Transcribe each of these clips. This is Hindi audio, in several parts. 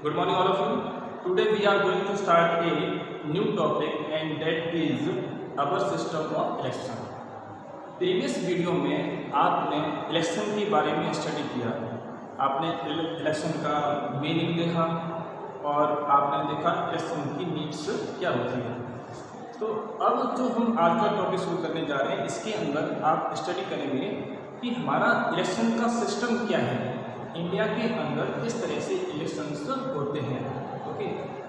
Good morning all of you. Today we are going to start a new topic and that is our system of election. Previous video में आपने इलेक्शन के बारे में स्टडी किया, आपने इलेक्शन का मीनिंग देखा और आपने देखा इलेक्शन की नीड्स क्या होती है। तो अब जो हम आज का टॉपिक शुरू करने जा रहे हैं इसके अंदर आप स्टडी करेंगे कि हमारा इलेक्शन का सिस्टम क्या है, इंडिया के अंदर किस तरह से इलेक्शंस होते हैं, ओके,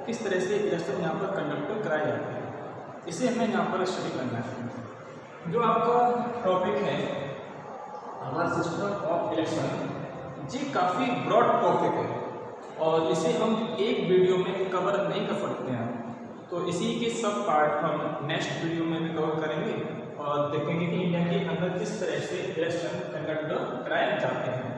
किस तरह से इलेक्शन यहाँ पर कंडक्ट कराए जाते हैं, इसे हमें यहाँ पर स्टडी करना है। जो आपका टॉपिक है हमारा सिस्टम ऑफ इलेक्शन, ये काफ़ी ब्रॉड टॉपिक है और इसे हम एक वीडियो में कवर नहीं कर सकते हैं, तो इसी के सब पार्ट हम नेक्स्ट वीडियो में भी कवर करेंगे और देखेंगे कि इंडिया के अंदर किस तरह से इलेक्शन कंडक्ट कराए जाते हैं।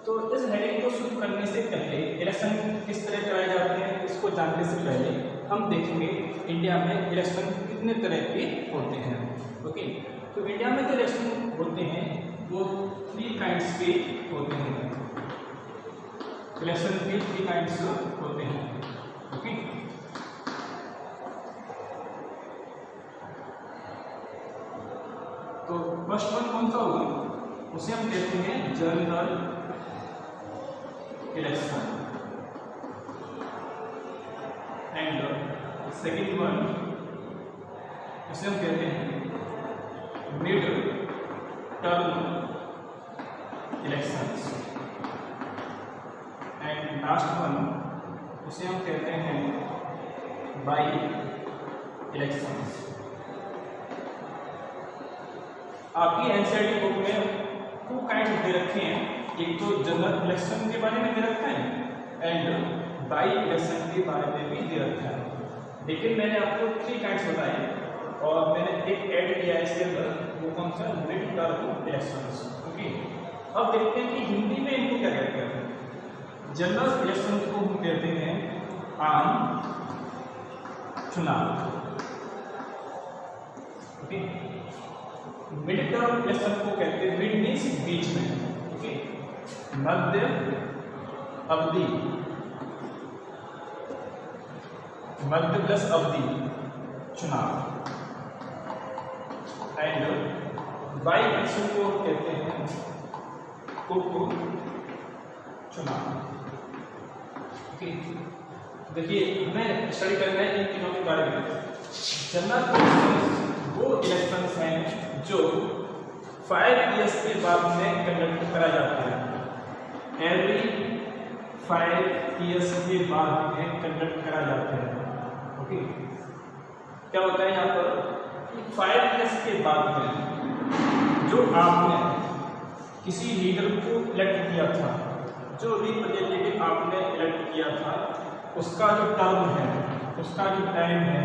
तो इस हेडिंग को शुरू करने से पहले इलेक्शन किस तरह कराए जाते हैं इसको जानने से पहले हम देखेंगे इंडिया में इलेक्शन कितने तरह के होते हैं। ओके, तो इंडिया में जो इलेक्शन होते हैं वो 3 काइंड्स के होते हैं। इलेक्शन के 3 काइंड्स होते हैं। ओके, तो फर्स्ट वन कौन सा होगा, उसे हम कहते हैं general election and second one उसे हम कहते हैं mid term elections and last one उसे हम कहते हैं बाई इलेक्शंस। आपकी एनसीईआरटी बुक में 2 काइंड्स दे रखे हैं, एक तो जनरल इलेक्शन के बारे में दे रखा है एंड बाई इलेक्शन के बारे में भी दे रखा है, लेकिन मैंने आपको 3 काइंड्स बताए और मैंने एक ऐड किया है इसके अंदर, वो कौन सा, मिड टर्म इलेक्शंस। ओके, अब देखते हैं कि हिंदी में इनको क्या कहते हैं। जनरल इलेक्शन को हम कहते हैं आम चुनाव। ओके, मिड टर्म इलेक्शन को कहते हैं, मिड मीन्स बीच में, ओके, मध्य अवधि, मध्य प्लस अवधि चुनाव एंड बाई इलेक्शन को कहते हैं उप चुनाव। ओके, देखिए हमें स्टडी करना है इन तीनों के बारे में। जनरल इलेक्शन वो इलेक्शंस हैं जो 5 ईयर्स के बाद में कंडक्ट कराए जाते हैं। एवरी 5 ईयर्स के बाद में कंडक्ट कराए जाते हैं। ओके, क्या होता है यहाँ पर, 5 ईयर्स के बाद में जो आपने किसी लीडर को इलेक्ट किया था, जो रिप्रेजेंटेटिव आपने इलेक्ट किया था, उसका जो टर्म है, उसका जो टाइम है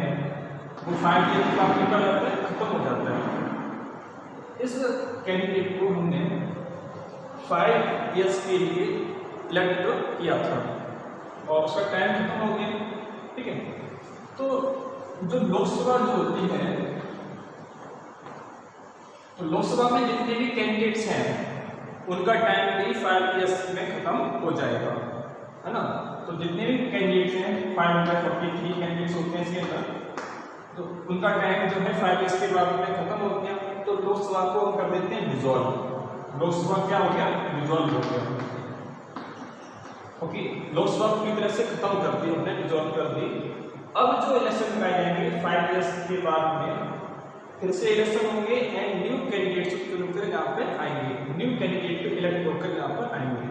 वो 5 ईयर का निकल जाता है, खत्म हो जाता है। इस कैंडिडेट को हमने 5 ईयर्स के लिए इलेक्ट किया था और उसका टाइम खत्म हो गया, ठीक है। तो जो लोकसभा जो होती है, तो लोकसभा में जितने भी कैंडिडेट्स हैं उनका टाइम भी 5 ईयर्स में खत्म हो जाएगा, है ना। तो जितने भी कैंडिडेट्स हैं 543 कैंडिडेट्स होते हैं इसके अंदर, तो उनका टाइम जो है 5 ईयर्स के बाद में खत्म हो गया। तो लोकसभा को हम कर देते हैं डिसॉल्व। लोकसभा क्या हो गया, डिसॉल्व हो गया। ओके, लोकसभा पूरी तरह से खत्म कर दी हमने, डिसॉल्व कर दी। अब जो इलेक्शन कराए जाएंगे 5 ईयर्स के बाद में फिर से इलेक्शन होंगे एंड न्यू कैंडिडेट्स चुनकर यहाँ पे आएंगे, न्यू कैंडिडेट इलेक्ट होकर यहाँ पर आएंगे।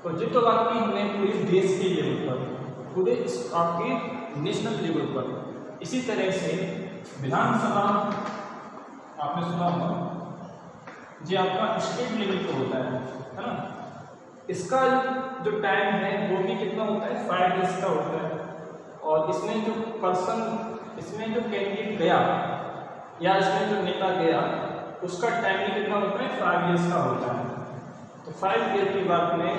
तो जो तो बाकी हमने पूरे देश के लेवल पर, पूरे आपके नेशनल लेवल पर, इसी तरह से विधानसभा आपने सुना होगा, जो आपका स्टेट लेवल पर होता है ना। इसका जो टाइम है वो भी कितना होता है, 5 ईयर्स का होता है। और इसमें जो पर्सन, इसमें जो कैंडिडेट गया या इसमें जो नेता गया उसका टाइम कितना होता है, 5 ईयर्स का होता है। तो 5 ईयर के बाद में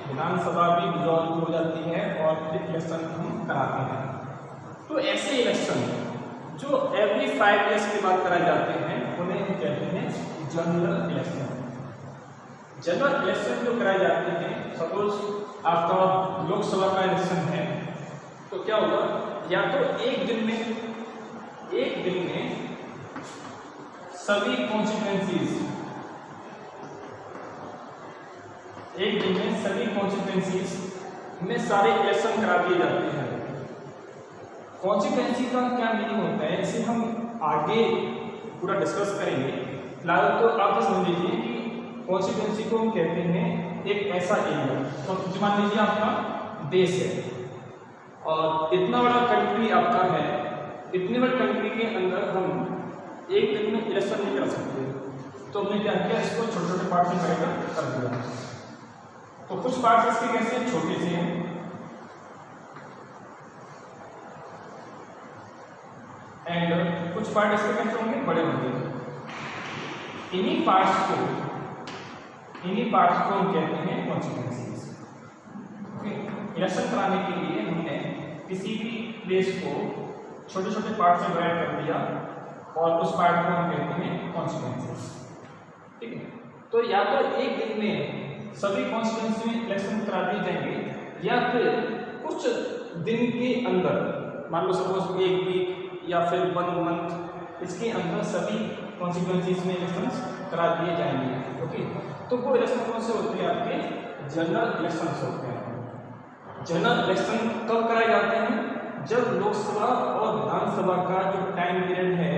विधानसभा भी डिसॉल्व हो जाती है और फिर इलेक्शन हम कराते हैं। तो ऐसे इलेक्शन जो एवरी 5 ईयर्स के बाद कराए जाते हैं उन्हें हम कहते हैं जनरल इलेक्शन। जनरल इलेक्शन जो कराए जाते हैं, सपोज आपका लोकसभा का इलेक्शन है, तो क्या होगा, या तो एक दिन में सभी कॉन्स्टिट्यूएंसीज में सारे इलेक्शन करा दिए जाते हैं। कॉन्स्टिट्यूएंसी का क्या मीनिंग होता है, इसे हम आगे पूरा डिस्कस करेंगे। फिलहाल तो आप ये समझ लीजिए कि कॉन्स्टिट्यूएंसी को हम कहते हैं एक ऐसा एरिया, तो मान लीजिए आपका देश है और इतना बड़ा कंट्री आपका है, इतने बड़े कंट्री के अंदर हम एक दिन में इलेक्शन नहीं कर सकते, तो हमने क्या किया, इसको छोटे छोटे पार्ट में कर दिया। तो कुछ पार्ट इसके कैसे छोटे से हैं, एंड कुछ पार्ट इसके कैसे होंगे, बड़े होंगे। इन्हीं पार्ट्स को हम कहते हैं कॉन्स्टिट्यूएंसीज। इलेक्शन कराने के लिए हमने किसी भी प्लेस को छोटे छोटे पार्ट में डिवाइड कर दिया और उस पार्ट को हम कहते हैं कॉन्स्टिट्यूएंसीज। ठीक है, तो या तो एक दिन में सभी कॉन्स्टिट्यूएंसी में इलेक्शन करा दिए जाएंगे, या फिर कुछ दिन के अंदर, मान लो सपोज एक वीक या फिर 1 मंथ, इसके अंदर सभी कॉन्स्टिट्यूएंसीज में इलेक्शन करा दिए जाएंगे। ओके, तो वो इलेक्शन कौन से होते हैं, आपके जनरल इलेक्शन होते हैं। जनरल इलेक्शन कब कराए जाते हैं, जब लोकसभा और विधानसभा का जो टाइम पीरियड है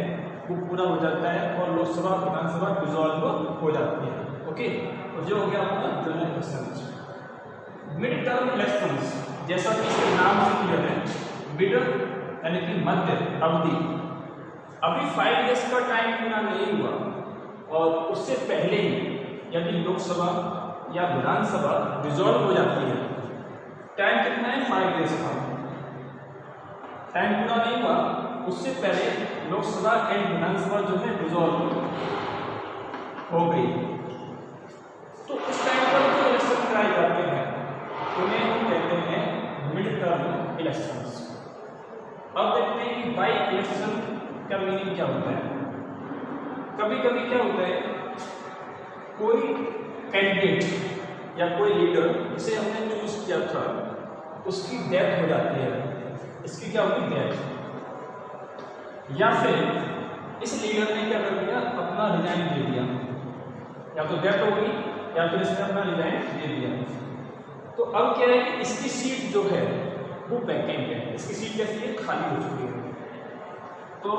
वो पूरा हो जाता है और लोकसभा विधानसभा डिसॉल्व हो जाती है। ओके, तो जो हो गया आपका general election. Mid term elections, जैसा कि इसके नाम से क्लियर है, मिड यानी कि मध्य अवधि, अभी 5 इयर्स का टाइम पूरा नहीं हुआ और उससे पहले ही यदि लोकसभा या विधानसभा डिसॉल्व हो जाती है, टाइम कितना है, 5 इयर्स का टाइम पूरा नहीं हुआ, उससे पहले लोकसभा एंड विधानसभा जो है डिसॉल्व हो गई, तो उस टाइम पर जो इलेक्शन कराए जाते हैं उन्हें हम कहते हैं मिड टर्म इलेक्शंस। अब देखते हैं कि बाई इलेक्शन का मीनिंग क्या होता है। कभी कभी क्या होता है, कोई कैंडिडेट या कोई लीडर जिसे हमने चूज किया था उसकी डेथ हो जाती है, इसकी क्या होगी, डेथ, या फिर इस लीडर ने क्या कर दिया, अपना रिजाइन दे दिया, या तो डेथ हो गई या फिर इसने अपना रिजाइन दे दिया। तो अब क्या है कि इसकी सीट जो है वो वैकेंट है, इसकी सीट कैसी है, खाली हो चुकी है। तो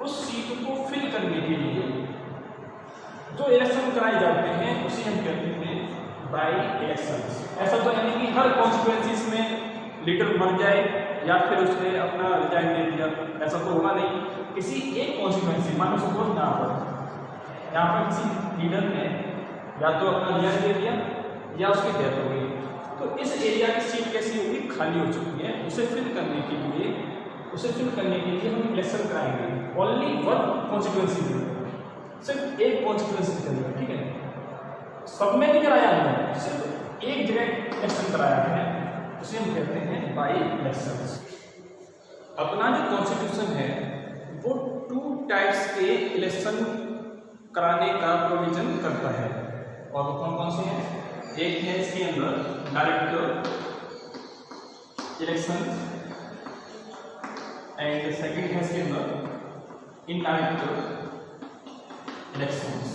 उस सीट को फिल करने के लिए जो इलेक्शन कराए जाते हैं उसे हम कहते हैं बाई इलेक्शंस। ऐसा तो नहीं कि हर कॉन्स्टिट्यूएंसीज में लीडर मर जाए या फिर उसने अपना रिजाइन दे दिया, ऐसा तो होगा नहीं। किसी एक कॉन्स्टिट्यूएंसी, मान लो सपोज यहाँ पर किसी लीडर ने या तो अपना रिजाइन दे दिया या उसकी डेथ हो गई, तो इस एरिया की सीट कैसी होगी, खाली हो चुकी है। उसे फिल करने के लिए हम इलेक्शन कराएंगे। ओनली 1 कॉन्स्टिट्यूएंसी में, सिर्फ एक कॉन्स्टिट्यूएंसी के अंदर, ठीक है, सब में नहीं कराया हमने, सिर्फ एक जगह इलेक्शन कराया है, उसे हम कहते हैं बाई इलेक्शंस। अपना जो कॉन्स्टिट्यूशन है वो 2 टाइप्स के इलेक्शन कराने का प्रोविजन करता है, और वो कौन कौन से हैं। एक है इसके अंदर डायरेक्ट इलेक्शन, एंड सेकंड है इसके अंदर इनडायरेक्ट इलेक्शंस।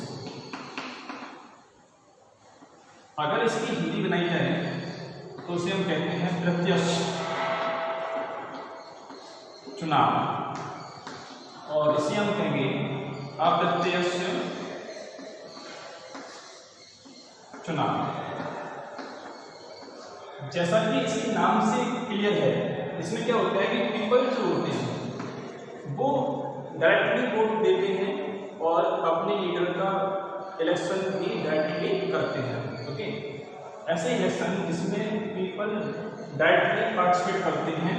अगर इसकी हिंदी बनाई जाए तो उसे हम कहते हैं प्रत्यक्ष चुनाव, और इसे हम कहेंगे अप्रत्यक्ष चुनाव। जैसा कि इसके नाम से क्लियर है, इसमें क्या होता है कि पीपल जो होते हैं वो डायरेक्टली वोट देते हैं और अपने लीडर का इलेक्शन भी डायरेक्टली करते हैं। ओके, ऐसे इलेक्शन जिसमें पीपल डायरेक्टली पार्टिसिपेट करते हैं,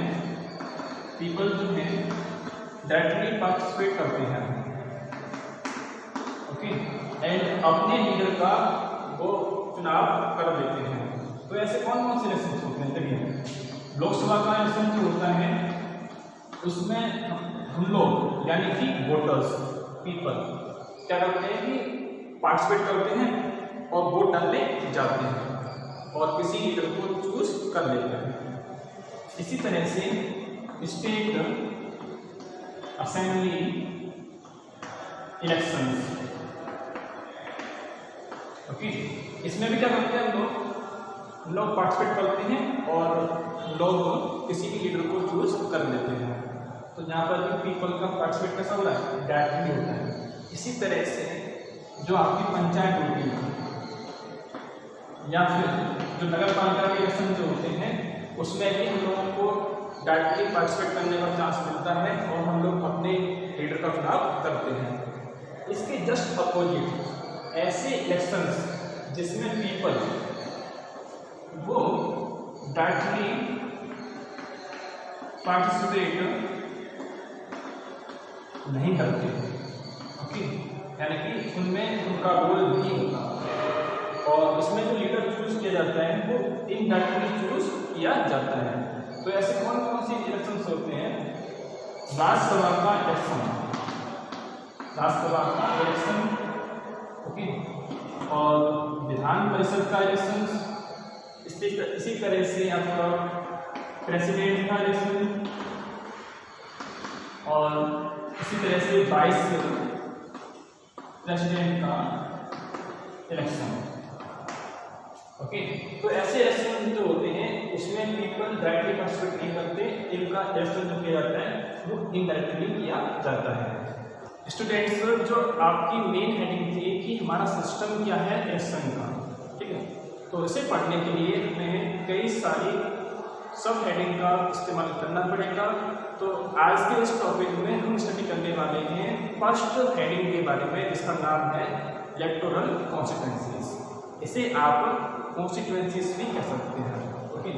पीपल जो हैं डायरेक्टली पार्टिसिपेट करते हैं, ओके, एंड अपने लीडर का वो चुनाव कर देते हैं। तो ऐसे कौन कौन से इलेक्शन होते हैं, देखिए लोकसभा का इलेक्शन जो होता है उसमें हम लोग यानी कि वोटर्स, पीपल क्या करते हैं कि पार्टिसिपेट करते हैं और वोट डालने जाते हैं। और किसी लीडर को चूज कर लेते हैं। इसी तरह से स्टेट असेंबली इलेक्शंस, ओके, इसमें भी क्या करते हैं हम लोग पार्टिसिपेट करते हैं और लोग किसी भी लीडर को चूज कर लेते हैं। तो यहाँ पर भी पीपल का पार्टिसिपेट कैसा हो रहा है, डायरेक्टली होता है। इसी तरह से जो आपकी पंचायत होती है या फिर जो नगर पालिका के इलेक्शन जो होते हैं उसमें भी हम लोगों को डायरेक्टली पार्टिसिपेट करने का चांस मिलता है और हम लोग अपने लीडर का चुनाव करते हैं। इसके जस्ट अपोजिट ऐसे इलेक्शंस जिसमें पीपल वो डायरेक्टली पार्टिसिपेट नहीं करते, ओके, यानी कि उनमें उनका रोल नहीं होता और इसमें जो लीडर चूज किया जाता है वो इनडायरेक्टली चूज किया जाता है। तो ऐसे कौन कौन से इलेक्शंस होते हैं? राज्यसभा का इलेक्शन, राज्यसभा का इलेक्शन, ओके, और विधान परिषद का इलेक्शन, इसी तरह से आपका प्रेसिडेंट का इलेक्शन और इसी तरह से वाइस प्रेसिडेंट का इलेक्शन, ओके। तो ऐसे इलेक्शन जो होते हैं उसमें पीपल डायरेक्टली पार्टिसिपेट नहीं करते, इनका इलेक्शन जो किया जाता है वो इनडायरेक्टली किया जाता है। स्टूडेंट्स, जो आपकी मेन हेडिंग थी कि हमारा सिस्टम क्या है इलेक्शन का, ठीक है, तो इसे पढ़ने के लिए हमें कई सारी सब हेडिंग का इस्तेमाल करना पड़ेगा। तो आज के इस टॉपिक में हम स्टडी करने वाले हैं फर्स्ट हेडिंग के बारे में, जिसका नाम है इलेक्टोरल कॉन्सिक्वेंसेस। इसे आप कॉन्सिक्वेंसेस भी कह सकते हैं, ओके।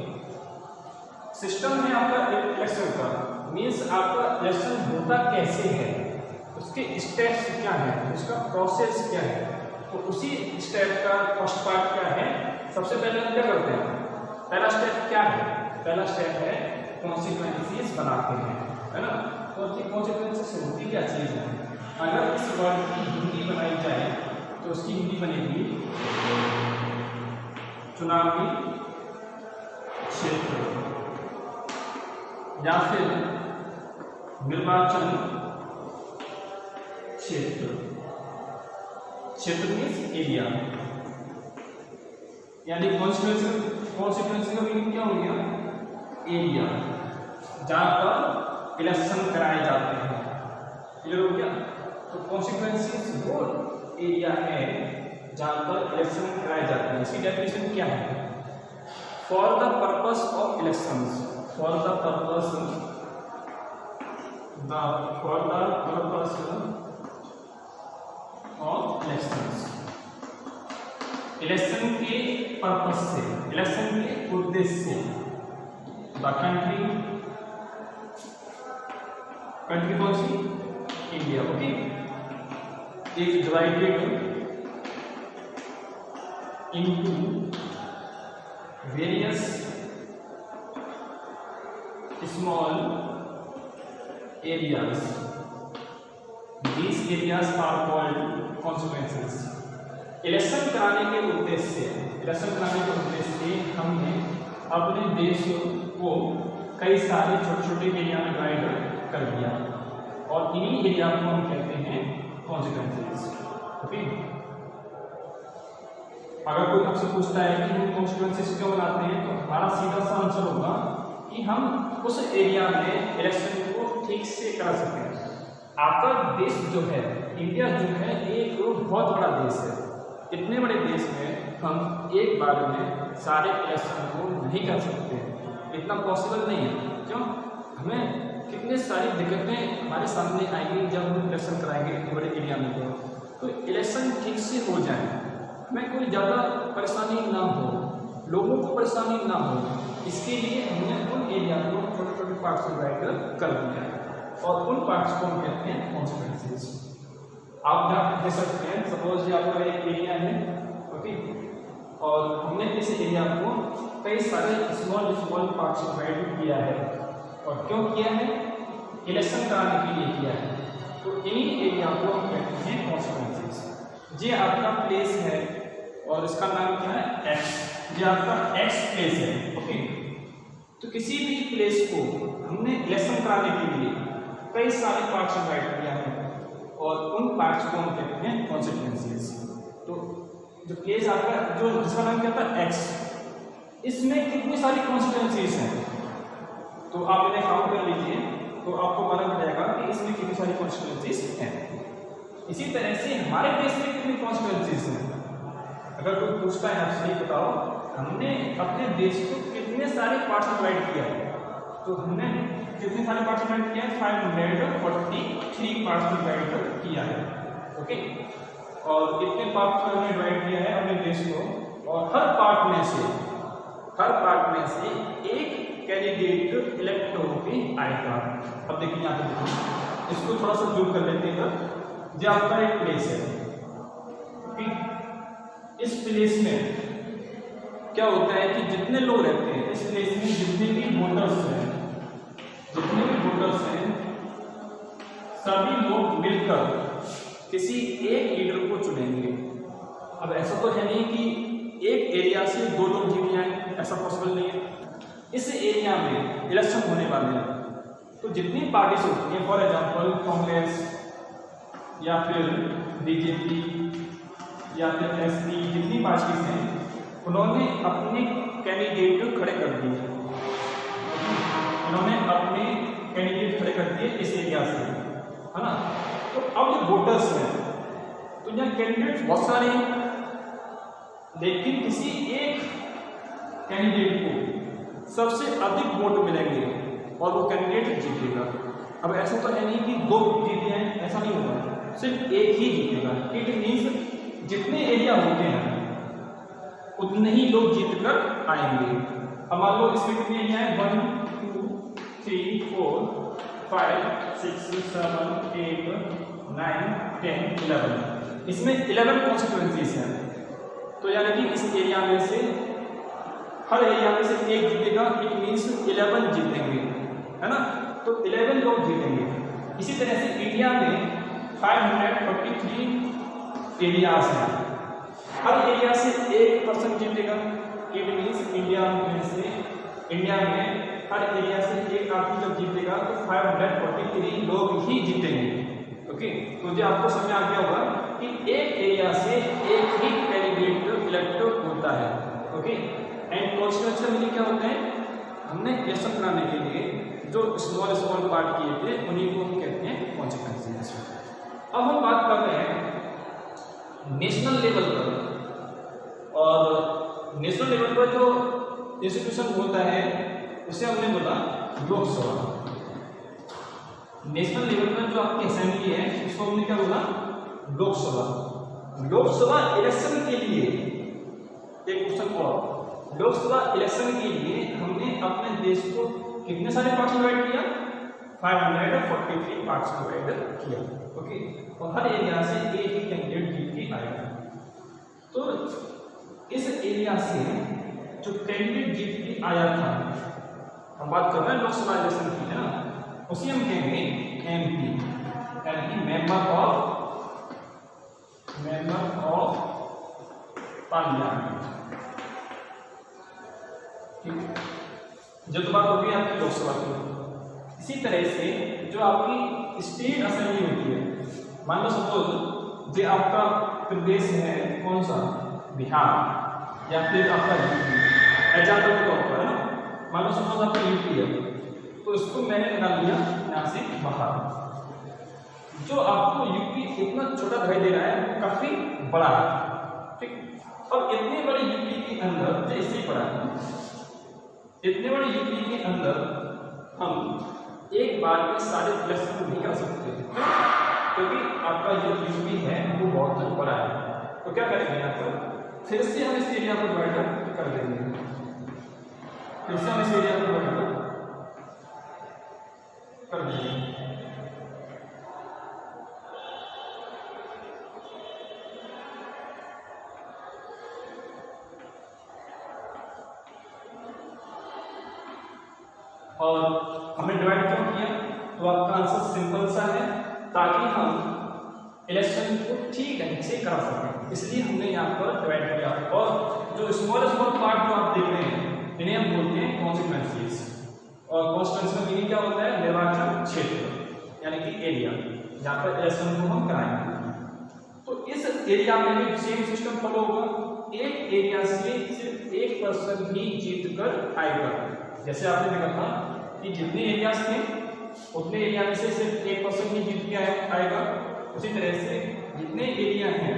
सिस्टम है आपका इलेक्शन का, मीन्स आपका इलेक्शन होता कैसे है, उसके स्टेप्स क्या है, उसका प्रोसेस क्या है। तो उसी स्टेप का फर्स्ट पार्ट क्या है, सबसे पहले हम क्या करते हैं, पहला स्टेप क्या है, पहला स्टेप है कॉन्सिक्वेंसेस बनाते हैं, है ना। कॉन्सिक्वेंसेस होती क्या चीज़ है? अगर इस वर्ड की हिंदी बनाई जाए तो उसकी हिंदी बनेगी चुनावी क्षेत्र या फिर निर्वाचन क्षेत्र। क्षेत्र मीन्स एरिया, यानी कॉन्सिक्वेंस का मीनिंग क्या हो गया, एरिया जहाँ पर इलेक्शन कराए जाते हैं, क्लियर हो गया। तो कॉन्सिक्वेंसेस वो एरिया है जहाँ पर इलेक्शन कराए जाते हैं। इसकी डेफिनेशन क्या है? For the purpose of elections, for the purpose of elections, election के पर्पस से, इलेक्शन के उद्देश्य से, द कंट्री कौन सी, India, okay, is divided into various small areas. These areas are called consequences. Election कराने के उद्देश्य से, इलेक्शन कराने के उद्देश्य से हमने अपने देश को कई सारे छोटे छोटे एरिया में डिवाइड कर दिया और इन्हीं एरिया को हम कहते हैं कॉन्सिक्वेंसेस, ओके। अगर कोई आपसे पूछता है कि हम कॉन्सिक्वेंसेस क्यों बनाते हैं, तो हमारा सीधा सा आंसर होगा कि हम उस एरिया में इलेक्शन को ठीक से करा सकें। आपका देश जो है, इंडिया जो है, एक बहुत बड़ा देश है। इतने बड़े देश में हम एक बार में सारे इलेक्शन को नहीं कर सकते, इतना पॉसिबल नहीं है। क्यों? हमें कितने सारी दिक्कतें हमारे सामने आएंगी जब हम इलेक्शन कराएंगे इतने बड़े एरिया में। तो इलेक्शन ठीक से हो जाए, हमें कोई ज़्यादा परेशानी ना हो, लोगों को परेशानी ना हो, इसके लिए हमने उन एरिया को छोटे छोटे पार्ट्स में डिवाइड कर दिया है और उन पार्ट्स को हम कहते हैं कॉन्सिक्वेंसेस। आप यहाँ देख सकते हैं, सपोज ये आपका एक एरिया है, ओके, और हमने इस एरिया को कई सारे स्मॉल स्मॉल पार्ट्स में डिवाइड किया है। और क्यों किया है? इलेक्शन कराने के लिए किया है। तो इन्हीं एरिया को हम कहते हैं कॉन्सिक्वेंसेस। ये आपका प्लेस है, और इसका नाम क्या है एक्स, ये आपका एक्स प्लेस है। ओके, तो किसी भी प्लेस को हमने इलेक्शन कराने के लिए कई सारे पार्ट्स डिवाइड किया है और उन पार्ट्स को हम कहते हैं कॉन्स्टिट्यूएंसीज। तो जो प्लेस आपका जो जिसका नाम क्या था एक्स, इसमें कितनी सारी कॉन्स्टिट्यूएंसीज हैं, तो आप इन्हें काउंट कर लीजिए तो आपको मालूम पड़ जाएगा कि इसमें कितनी सारी कॉन्स्टिट्यूएंसीज हैं। इसी तरह से हमारे देश में कितनी कॉन्स्टिट्यूएंसीज हैं, अगर कोई पूछता है आपसे ये बताओ हमने अपने देश को कितने सारे पार्ट्स में डिवाइड किया है, तो हमने कितने सारे पार्ट्स में डिवाइड किया है 543 पार्ट्स में डिवाइड किया है। ओके, और कितने पार्ट्स में हमने डिवाइड किया है अपने देश को, और हर पार्ट में से एक कैंडिडेट इलेक्ट होकर आएगा। अब देखिए यहाँ पे देखिए, इसको थोड़ा सा जूम कर लेते हैं। जो आपका एक प्लेस है, इस प्लेस में क्या होता है कि जितने लोग रहते हैं इस प्लेस में, जितने भी वोटर्स हैं सभी लोग मिलकर किसी एक लीडर को चुनेंगे। अब ऐसा तो है नहीं कि एक एरिया से 2 लोग जीत जाएं, ऐसा पॉसिबल नहीं है। इस एरिया में इलेक्शन होने वाले हैं तो जितनी पार्टीज होती हैं, फॉर एग्जांपल कांग्रेस या फिर बीजेपी या फिर एसपी, जितनी पार्टीज हैं उन्होंने अपने कैंडिडेट खड़े कर दिए, इस एरिया से, है ना। तो अब जो वोटर्स हैं तो यहाँ कैंडिडेट बहुत सारे हैं, लेकिन किसी एक कैंडिडेट को सबसे अधिक वोट मिलेंगे और वो कैंडिडेट जीतेगा। अब ऐसा तो है नहीं कि 2 जीते हैं, ऐसा नहीं होगा, सिर्फ एक ही जीतेगा। इट मीन्स जितने एरिया होते हैं उतने ही लोग जीत कर आएंगे। अब मान लो इसमें कितने एरिया हैं 1 2 3 4 5 6 7 8 9 10 11, इसमें 11 कॉन्स्टिट्यूएंसीज हैं। तो यानी कि इस एरिया में से हर एरिया में से एक जीतेगा, इट मीन्स 11 जीतेंगे, है ना। तो 11 लोग जीतेंगे। इसी तरह से इंडिया में 543 एरियाज हैं, हर एरिया से 1% जीतेगा, इट मीन्स इंडिया में हर एरिया से एक आदमी जब जीतेगा तो 543 लोग ही जीतेंगे। ओके, तो जो आपको समझ आ गया होगा कि एक एरिया से एक ही कैंडिडेट इलेक्ट होता है। ओके, एंड कॉन्स्टिट्यूएंसी में क्या होता है, हमने इलेक्शन कराने के लिए जो स्मॉल पार्ट किए थे उन्हीं को हम कहते हैं कॉन्स्टिट्यूएंसी। अब हम बात कर रहे हैं नेशनल लेवल पर, और नेशनल लेवल पर जो इंस्टीट्यूशन होता है उसे हमने बोला लोकसभा। नेशनल लेवल पर जो आपकी असेंबली है उसको हमने क्या बोला लोकसभा। लोकसभा इलेक्शन के लिए एक क्वेश्चन और, लोकसभा इलेक्शन के लिए हमने अपने देश को कितने सारे पार्ट्स में डिवाइड किया 543 पार्ट्स में डिवाइड किया। ओके, और हर एरिया से एक ही कैंडिडेट जीत के आएगा। तो इस एरिया से जो कैंडिडेट जीत के आया था, हम बात कर रहे हैं लोकसभा इलेक्शन की, है ना, उसी हम कहेंगे एमपी, यानी मेंबर ऑफ पार्लियामेंट। ठीक, जो तो बात होगी आपकी लोकसभा की। इसी तरह से जो आपकी स्टेट असेंबली होती है, मान लो सपोज जो आपका प्रदेश है कौन सा, बिहार या फिर आपका यूपी, एग्जाम्पल के तौर पर, है ना। मान लो सपोज आपका यूपी है तो इसको मैंने निकाल लिया यहाँ से बाहर। जो आपको यूपी इतना छोटा दिखाई दे रहा है वो काफी बड़ा है। ठीक, और इतने बड़े यूपी के अंदर जो इससे बड़ा है, इतने बड़े यूपी के अंदर हम एक बार में सारे इलेक्शन नहीं कर सकते, क्योंकि आपका जो यूपी है वो बहुत बड़ा है। तो क्या करेंगे यहाँ पर, फिर से हम इस एरिया को डिवाइड कर देंगे, फिर से हम इस एरिया को डिवाइड कर देंगे। और हमने डिवाइड क्यों किया, तो आपका आंसर सिंपल सा है, ताकि हम इलेक्शन को ठीक ढंग से करा सकें। इसलिए हमने यहाँ पर डिवाइड किया। और जो स्मॉल पार्ट जो आप देख रहे हैं इन्हें हम बोलते हैं कॉन्सिक्वेंसीज। और कॉन्सिक्वेंस का मीनिंग क्या होता है? निर्वाचन क्षेत्र यानी कि एरिया, जहाँ पर इलेक्शन को हम कराएंगे। तो इस एरिया में भी सेम सिस्टम फॉलो होगा। एक एरिया से सिर्फ एक पर्सन ही जीत कर आएगा। जैसे आपने देखा था कि जितने एरियाज थे उतने एरिया में से सिर्फ एक पर्सन ही जीत के आएगा। उसी तरह से जितने एरिया हैं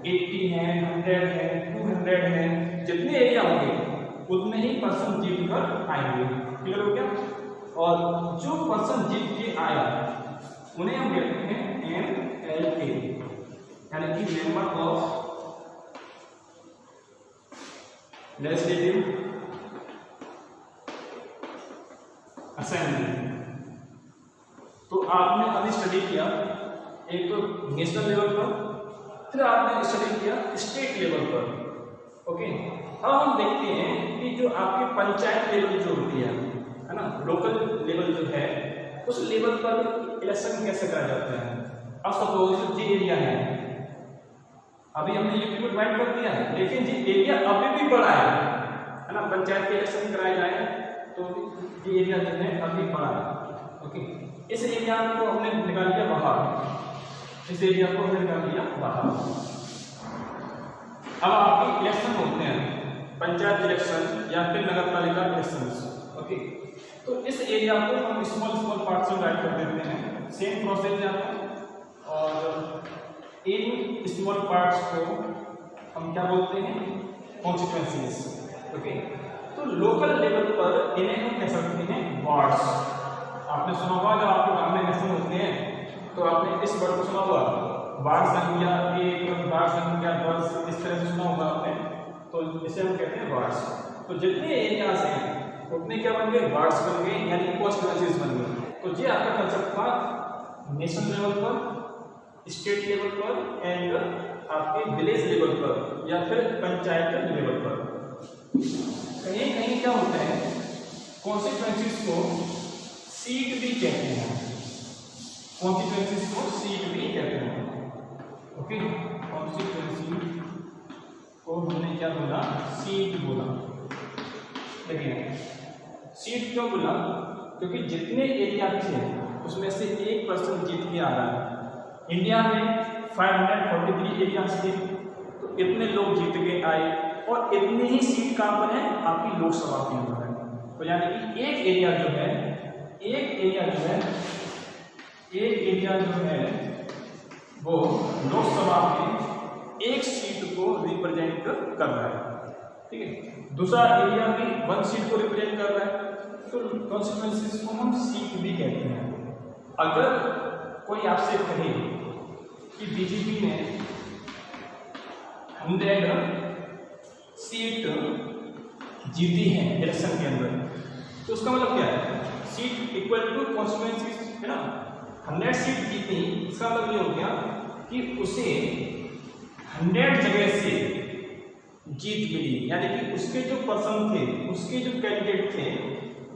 80 हैं, 100 हैं, 200 हैं, जितने एरिया होंगे उतने ही पर्सन जीत कर आएंगे। क्लियर हो गया? और जो पर्सन जीत के आया उन्हें हम कहते हैं MLA यानी कि मेंबर ऑफ लेजिस्लेटिव असेंबली। तो आपने अभी स्टडी किया एक तो नेशनल लेवल पर, फिर आपने स्टडी किया स्टेट लेवल पर। ओके, अब हम देखते हैं कि जो आपके पंचायत लेवल जो होती है ना, लोकल लेवल जो है, उस लेवल पर इलेक्शन कैसे कराया जाता है। अब सपोज ये एरिया है, अभी हमने यूपी को डिवाइड कर दिया है, लेकिन ये एरिया अभी भी बड़ा है ना। पंचायत के इलेक्शन कराए जाए तो ये एरिया जो है अभी बड़ा है। ओके, इस एरिया को हमने निकाल दिया बाहर, इस एरिया को हमने निकाल दिया बाहर। अब आपके इलेक्शन होते हैं, पंचायत इलेक्शन या फिर नगर पालिका इलेक्शन। ओके, तो इस एरिया को हम स्मॉल पार्ट से डिवाइड कर देते हैं। सेम प्रोसेस है आपका। और इन स्मॉल पार्ट्स को हम क्या बोलते हैं? कॉन्सिक्वेंसीज। ओके, तो लोकल लेवल पर इन्हें हम कह सकते हैं वार्ड्स। आपने सुना होगा जब आपके गांव में इलेक्शन होते हैं तो आपने इस वर्ड को सुना होगा, वार्ड संख्या 1, वार्ड संख्या 10, इस तरह से सुना होगा आपने। तो इसे हम कहते हैं वार्ड्स। तो जितने एरियाज हैं उतने क्या बन गए? वार्ड्स बन गए, यानी कॉन्स्टिट्यूएंसीज बन गए। तो ये आपका कंसेप्ट था नेशनल लेवल पर, स्टेट लेवल पर एंड आपके विलेज लेवल पर या फिर पंचायत लेवल पर। कहीं कहीं क्या होता है, कॉन्सिक्वेंसीज को सीट भी कहते हैं। कॉन्सिक्वेंसीज को सीट भी कहते हैं। ओके, कॉन्सिक्वेंसी को हमने क्या बोला? सीट बोला। देखिए सीट क्यों बोला? क्योंकि जितने एरिया थे उसमें से एक पर्सन जीत के आ रहा है। इंडिया में 543 एरियाज थे, तो इतने लोग जीत के आए और इतने ही सीट कहाँ पर है? आपकी लोकसभा के अंदर है। तो यानी कि एक एरिया जो है वो लोकसभा में एक सीट को रिप्रेजेंट कर रहा है। ठीक है, दूसरा एरिया भी 1 सीट को रिप्रेजेंट कर रहा है। तो कॉन्सिक्वेंसीज को हम सीट भी कहते हैं। अगर कोई आपसे कहे कि बीजेपी ने 100 सीट जीती है इलेक्शन के अंदर, तो उसका मतलब क्या है? सीट इक्वल टू कॉन्स्टिट्यूएंसी है ना। 100 सीट जीती, इसका मतलब ये हो गया कि उसे 100 जगह से जीत मिली, यानी कि उसके जो पर्सन थे, उसके जो कैंडिडेट थे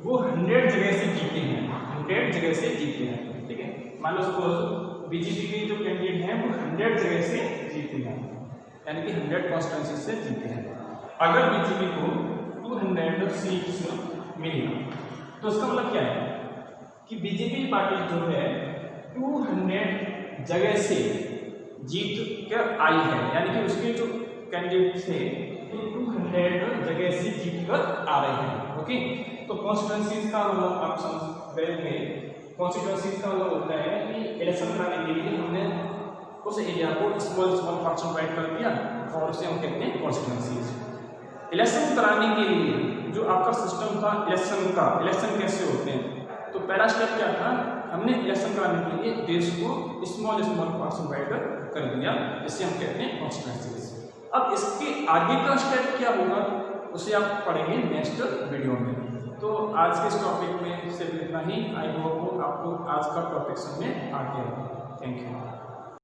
वो 100 जगह से जीते हैं। 100 जगह से जीते हैं। ठीक है, मान लो सपोज बीजेपी के जो कैंडिडेट हैं वो 100 जगह से जीते हैं, यानी कि 100 कॉन्स्टिट्यूएंसी से जीते हैं। अगर बीजेपी को 200 सीट्स मिली तो उसका मतलब क्या है कि बीजेपी पार्टी जो है 200 जगह से जीत कर आई है, यानी कि उसके जो कैंडिडेट थे वो 200 जगह से जीत कर आ रहे हैं। ओके, तो कॉन्स्टिट्यूएंसीज का मतलब आप समझ गए। कॉन्स्टिट्यूएंसीज का मतलब होता है कि इलेक्शन कराने के लिए हमने उस एरिया को स्मॉल पार्ट्स में डिवाइड कर दिया और उसे हम कहते हैं कॉन्स्टिट्यूएंसीज। इलेक्शन कराने के लिए जो आपका सिस्टम था इलेक्शन कैसे होते हैं, तो पहला स्टेप क्या था? हमने इलेक्शन कराने के लिए देश को स्मॉल पार्ट्स में डिवाइड कर दिया, जिससे हम कहते हैं कॉन्स्टिट्यूएंसीज। अब इसके आगे का स्टेप क्या होगा उसे आप पढ़ेंगे नेक्स्ट वीडियो में। तो आज के इस टॉपिक में सिर्फ इतना ही। आई होप आपको आज का टॉपिक समझ में आ गया। Thank you.